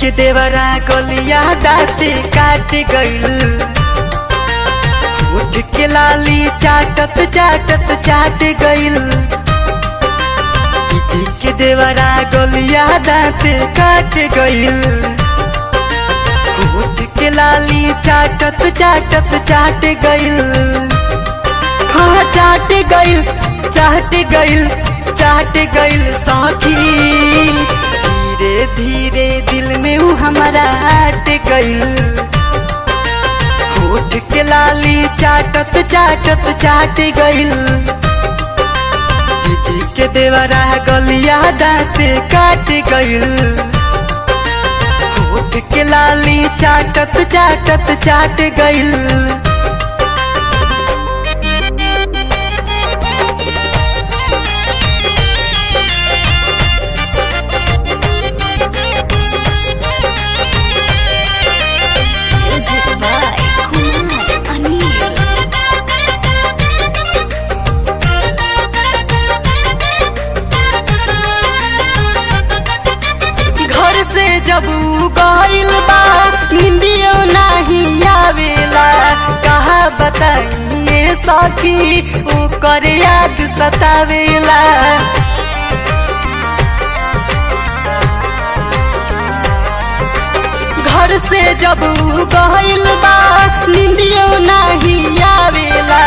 के देवरा गलिया दाते काट गइल। उठ के लाली चाटत चाटत चाट गइल। दीदी के देवरा गलिया दाते काट गइल। उठ के लाली चाटत चाटत चाट गइल। हाँ चाट गइल चाट गइल चाट गइल सखी। धीरे धीरे दिल में ऊ हमारा हट गइल। होठ के लाली चाटत चाटत चाट गइल। दीदी के देवरा गलिया दाते काट गइल। होठ के लाली चाटत चाटत चाट गइल। जब गइल बा निंदियो नहीं आवेला। कहा बताइए सखी ओकर याद सतावेला। घर से जब गइल बा निंदियो नहीं आवेला।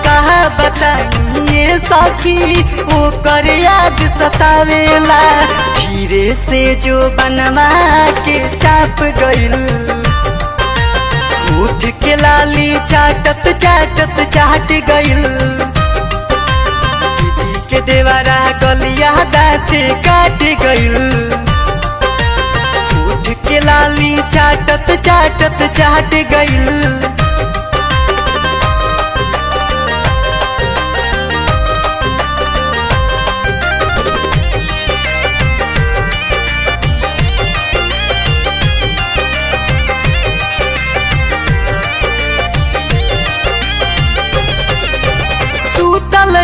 कहा बताइए सखी ओकर याद सतावेला। धीरे से जो बनवा के चाप गइल। उठ के लाली चाटत चाटत चाट गइल। दीदी के देवरा गलिया दाते काट गइल। उठ के लाली चाटत चाटत चाट गइल।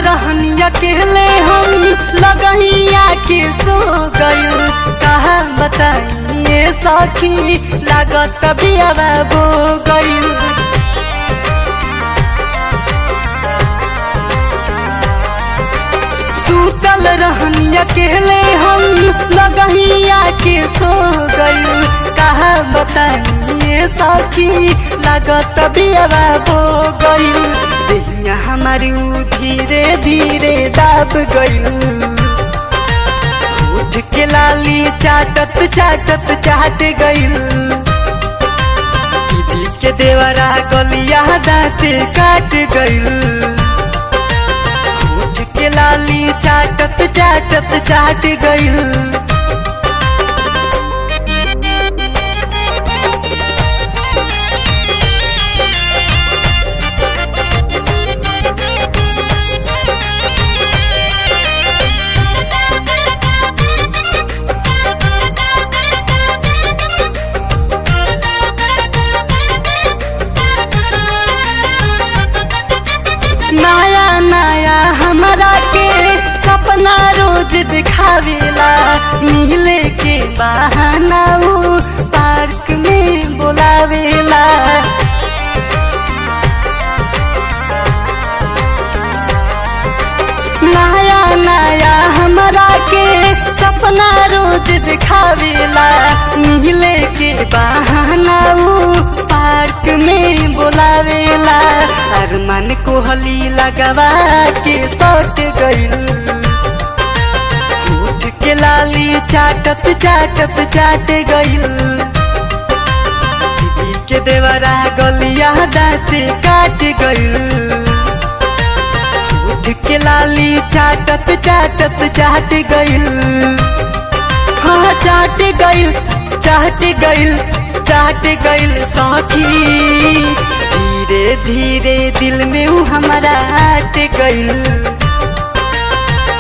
रहनी अकेले हम लगहिया के सो गइल। कहा बताइए सखी लागत बियावा बो गइल। सुतल रहनी अकेले हम लगहिया के सो गइल। कहा बताइए सखी लागत बियावा बो गइल। देहिया हमारी धीरे धीरे दाब गइल। उठ के लाली चाटत चाटत चाट गइल। दीदी के देवरा गलिया दाते काट गइल। उठ के लाली चाटत चाटत चाट गइल। नया नया हमरा के सपना रोज दिखावेला। मिले के बहाना ऊ पार्क में बुलावेला। नया नया हमरा के सपना रोज दिखावेला। मिले के बहाना ऊ पार्क में बुलावेला। अरमान को हली लगवा के सट गइल। उठ के लाली चाटत चाटत चाट गइल। दीदी के देवरा गलिया दाते काट गइल। उठ के लाली चाटत चाटत चाट गइल। हाँ चाट गइल चाट गइल चाट गइल सखी। धीरे धीरे दिल में ऊ हमारा हट गइल।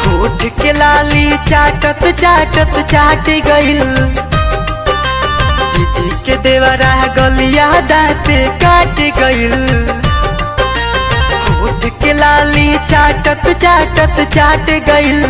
होठ के लाली चाटत चाटत चाट गइल। दीदी के देवरा गलिया दाते काट गइल। होठ के लाली चाटत चाटत चाट गइल।